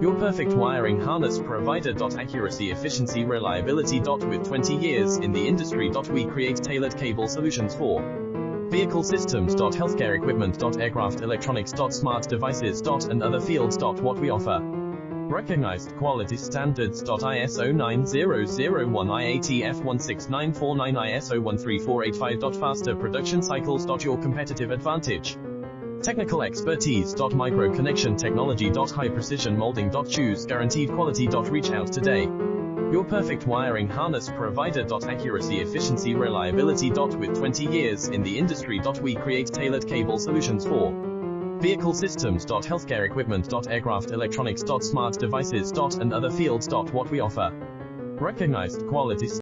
Your perfect wiring harness provider. Accuracy, efficiency, reliability. With 20 years in the industry. We create tailored cable solutions for vehicle systems. Healthcare equipment. Aircraft electronics. Smart devices. And other fields. What we offer: recognized quality standards. ISO 9001 IATF 16949 ISO 13485. Faster production cycles. Your competitive advantage: technical expertise. Micro connection technology. High precision molding. Choose guaranteed quality. Reach out today. Your perfect wiring harness provider. Accuracy, efficiency, reliability. With 20 years in the industry. We create tailored cable solutions for vehicle systems. Healthcare equipment. Aircraft electronics. Smart devices. And other fields. What we offer: recognized quality